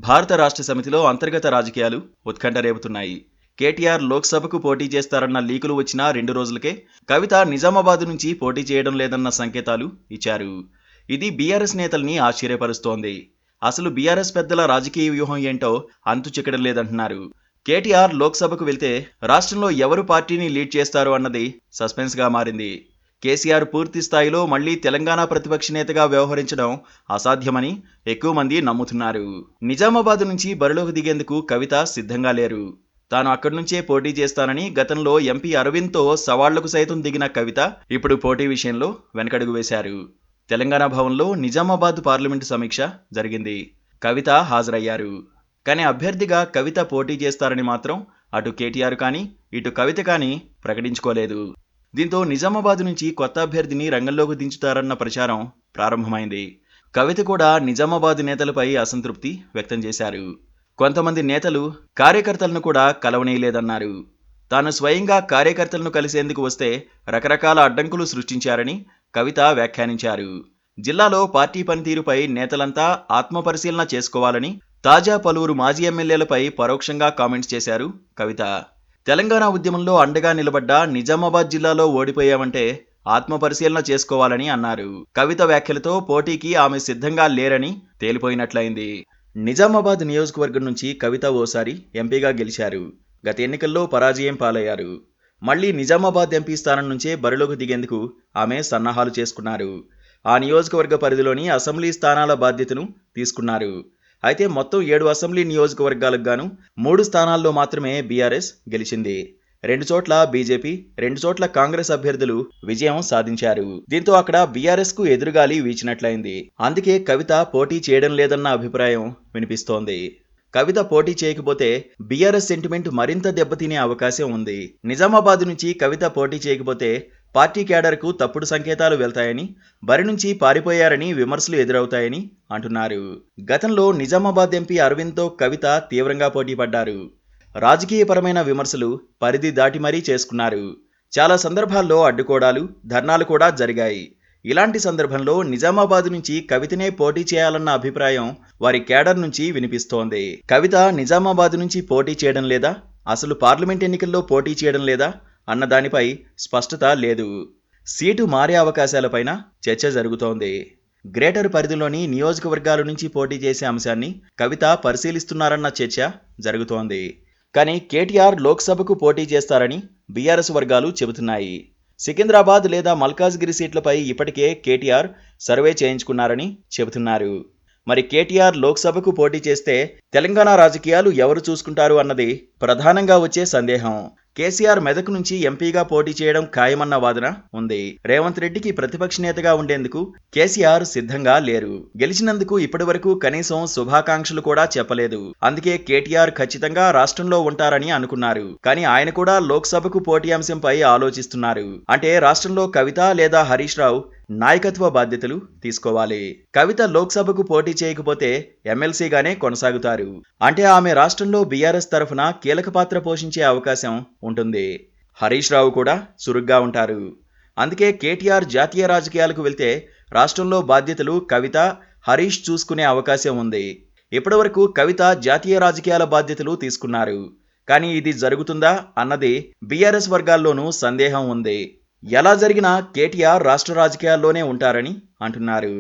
భారత రాష్ట్ర సమితిలో అంతర్గత రాజకీయాలు ఉత్కంఠ రేపుతున్నాయి. కేటీఆర్ లోక్సభకు పోటీ చేస్తారన్న లీకులు వచ్చిన 2 రోజులకే కవిత నిజామాబాద్ నుంచి పోటీ చేయడం లేదన్న సంకేతాలు ఇచ్చారు. ఇది బీఆర్ఎస్ నేతల్ని ఆశ్చర్యపరుస్తోంది. అసలు బీఆర్ఎస్ పెద్దల రాజకీయ వ్యూహం ఏంటో అంతు చిక్కడం లేదంటున్నారు. కేటీఆర్ లోక్సభకు వెళ్తే రాష్ట్రంలో ఎవరు పార్టీని లీడ్ చేస్తారు అన్నది సస్పెన్స్గా మారింది. కేసీఆర్ పూర్తి స్థాయిలో మళ్లీ తెలంగాణ ప్రతిపక్ష నేతగా వ్యవహరించడం అసాధ్యమని ఎక్కువ మంది నమ్ముతున్నారు. నిజామాబాద్ నుంచి బరిలోకి దిగేందుకు కవిత సిద్ధంగా లేరు. తాను అక్కడి నుంచే పోటీ చేస్తానని గతంలో ఎంపీ అరవింద్తో సవాళ్లకు సైతం దిగిన కవిత ఇప్పుడు పోటీ విషయంలో వెనకడుగు వేశారు. తెలంగాణ భవన్లో నిజామాబాద్ పార్లమెంటు సమీక్ష జరిగింది. కవిత హాజరయ్యారు. కానీ అభ్యర్థిగా కవిత పోటీ చేస్తారని మాత్రం అటు కేటీఆర్ కానీ ఇటు కవిత కానీ ప్రకటించుకోలేదు. దీంతో నిజామాబాద్ నుంచి కొత్త అభ్యర్థిని రంగంలోకి దించుతారన్న ప్రచారం ప్రారంభమైంది. కవిత కూడా నిజామాబాద్ నేతలపై అసంతృప్తి వ్యక్తం చేశారు. కొంతమంది నేతలు కార్యకర్తలను కూడా కలవనీయలేదన్నారు. తాను స్వయంగా కార్యకర్తలను కలిసేందుకు వస్తే రకరకాల అడ్డంకులు సృష్టించారని కవిత వ్యాఖ్యానించారు. జిల్లాలో పార్టీ పనితీరుపై నేతలంతా ఆత్మపరిశీలన చేసుకోవాలని తాజా పలువురు మాజీ ఎమ్మెల్యేలపై పరోక్షంగా కామెంట్స్ చేశారు కవిత. తెలంగాణ ఉద్యమంలో అండగా నిలబడ్డ నిజామాబాద్ జిల్లాలో ఓడిపోయామంటే ఆత్మపరిశీలన చేసుకోవాలని అన్నారు. కవిత వ్యాఖ్యలతో పోటీకి ఆమె సిద్ధంగా లేరని తేలిపోయినట్లయింది. నిజామాబాద్ నియోజకవర్గం నుంచి కవిత ఓసారి ఎంపీగా గెలిచారు. గత ఎన్నికల్లో పరాజయం పాలయ్యారు. మళ్లీ నిజామాబాద్ ఎంపీ స్థానం నుంచే బరిలోకి దిగేందుకు ఆమె సన్నాహాలు చేసుకున్నారు. ఆ నియోజకవర్గ పరిధిలోని అసెంబ్లీ స్థానాల బాధ్యతను తీసుకున్నారు. అయితే మొత్తం 7 అసెంబ్లీ నియోజకవర్గాలకు గాను 3 స్థానాల్లో మాత్రమే బీఆర్ఎస్ గెలిచింది. 2 చోట్ల బీజేపీ, 2 చోట్ల కాంగ్రెస్ అభ్యర్థులు విజయం సాధించారు. దీంతో అక్కడ బీఆర్ఎస్ కు ఎదురుగాలి వీచినట్లయింది. అందుకే కవిత పోటీ చేయడం లేదన్న అభిప్రాయం వినిపిస్తోంది. కవిత పోటీ చేయకపోతే బీఆర్ఎస్ సెంటిమెంట్ మరింత దెబ్బతినే అవకాశం ఉంది. నిజామాబాద్ నుంచి కవిత పోటీ చేయకపోతే పార్టీ కేడర్కు తప్పుడు సంకేతాలు వెళ్తాయని, బరి నుంచి పారిపోయారని విమర్శలు ఎదురవుతాయని అంటున్నారు. గతంలో నిజామాబాద్ ఎంపీ అరవింద్తో కవిత తీవ్రంగా పోటీ పడ్డారు. రాజకీయపరమైన విమర్శలు పరిధి దాటి మరీ చేసుకున్నారు. చాలా సందర్భాల్లో అడ్డుకోవడాలు, ధర్నాలు కూడా జరిగాయి. ఇలాంటి సందర్భంలో నిజామాబాద్ నుంచి కవితనే పోటీ చేయాలన్న అభిప్రాయం వారి కేడర్ నుంచి వినిపిస్తోంది. కవిత నిజామాబాద్ నుంచి పోటీ చేయడం లేదా, అసలు పార్లమెంట్ ఎన్నికల్లో పోటీ చేయడం లేదా అన్న దానిపై స్పష్టత లేదు. సీటు మారే అవకాశాలపైన చర్చ జరుగుతోంది. గ్రేటర్ పరిధిలోని నియోజకవర్గాల నుంచి పోటీ చేసే అంశాన్ని కవిత పరిశీలిస్తున్నారన్న చర్చ జరుగుతోంది. కానీ కేటీఆర్ లోక్సభకు పోటీ చేస్తారని బీఆర్ఎస్ వర్గాలు చెబుతున్నాయి. సికింద్రాబాద్ లేదా మల్కాజ్గిరి సీట్లపై ఇప్పటికే కేటీఆర్ సర్వే చేయించుకున్నారని చెబుతున్నారు. మరి కేటీఆర్ లోక్సభకు పోటీ చేస్తే తెలంగాణ రాజకీయాలు ఎవరు చూసుకుంటారు అన్నది ప్రధానంగా వచ్చే సందేహం. కేసీఆర్ మెదక్ నుంచి ఎంపీగా పోటీ చేయడం ఖాయమన్న వాదన ఉంది. రేవంత్ రెడ్డికి ప్రతిపక్ష నేతగా ఉండేందుకు కేసీఆర్ సిద్ధంగా లేరు. గెలిచినందుకు ఇప్పటి వరకు కనీసం శుభాకాంక్షలు కూడా చెప్పలేదు. అందుకే కేటీఆర్ ఖచ్చితంగా రాష్ట్రంలో ఉంటారని అనుకున్నారు. కానీ ఆయన కూడా లోక్సభకు పోటీ అంశంపై ఆలోచిస్తున్నారు. అంటే రాష్ట్రంలో కవిత లేదా హరీష్ రావు నాయకత్వ బాధ్యతలు తీసుకోవాలి. కవిత లోక్సభకు పోటీ చేయకపోతే ఎమ్మెల్సీగానే కొనసాగుతారు. అంటే ఆమె రాష్ట్రంలో బీఆర్ఎస్ తరఫున కీలక పాత్ర పోషించే అవకాశం ఉంటుంది. హరీష్ రావు కూడా చురుగ్గా ఉంటారు. అందుకే కేటీఆర్ జాతీయ రాజకీయాలకు వెళ్తే రాష్ట్రంలో బాధ్యతలు కవిత, హరీష్ చూసుకునే అవకాశం ఉంది. ఇప్పటివరకు కవిత జాతీయ రాజకీయాల బాధ్యతలు తీసుకున్నారు. కానీ ఇది జరుగుతుందా అన్నది బీఆర్ఎస్ వర్గాల్లోనూ సందేహం ఉంది. ఎలా జరిగినా కేటీఆర్ రాష్ట్ర రాజకీయాల్లోనే ఉంటారని అంటున్నారు.